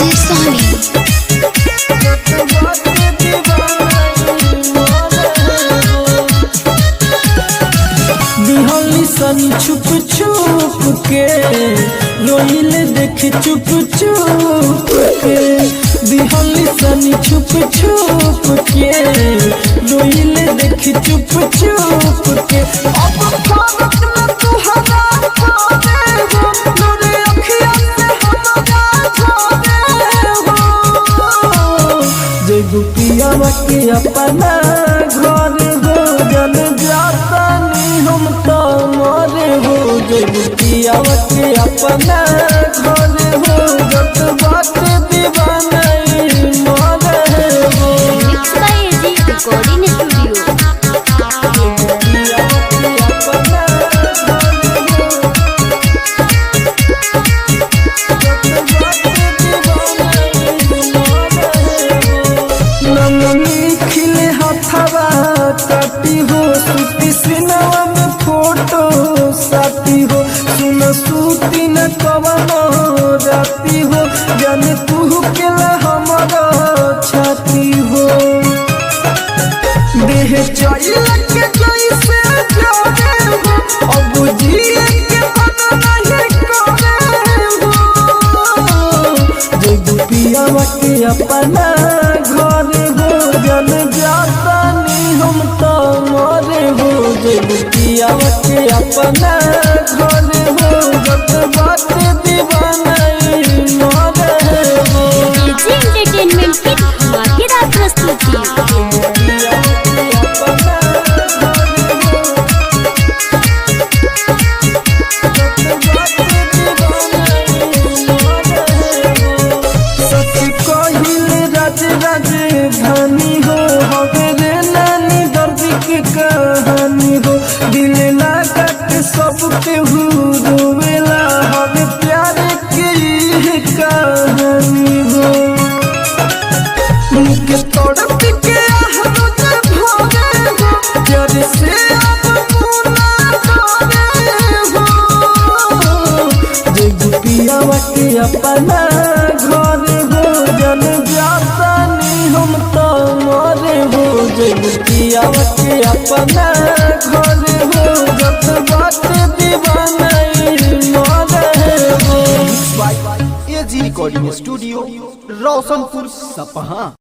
DJ सोनी। दिहली सनी छुप छुप के रोइले देख चुप चुप के। दिहली सनी छुप छुप के रोइले देख चुप चुप के। अब फागत में तू हरा छोड़े हो, नूरे अखियाँ से हमारा छोड़े हो। जय गुपिया के अपना घर हो, जन जाता हम तो मोरे हो। जय गुपिया के अपना घर हो, जत बात दीवाना मोरे हो। Mix by AG recording studio. खिले हथवा काटी हो, सूती सिनवा में फोटो साथी हो। सुन सूती न कवनो राती हो, जाने तू केला हमारा छाती हो। देह चाहिए के जैसे जाने हो, अब जिए के मन नहीं करे हो। जय गुपिया के अपना घर हो, जन जाता हम तो मोरे हो। जय गुपिया के अपना घर हो, जत बात दीवाना मोरे हो। एजी एंटरटेनमेंट की धमाकेदार प्रस्तुति। राजधानी हो, हवे नानी दर्द की कहानी हो। दिल लगा के सबके रोवेला, हवे प्यार की कहानी हो। उनके तड़प के आहत भरे हो, प्यार से अब मुना करे हो। जय गुपिया के अपना घर हो, जन जाता हम तो मोरे हो। जय गुपिया के अपना घर हो, जत बात दीवाना मोरे हो। एजी रिकॉर्डिंग स्टूडियो रोशनपुर सपहा।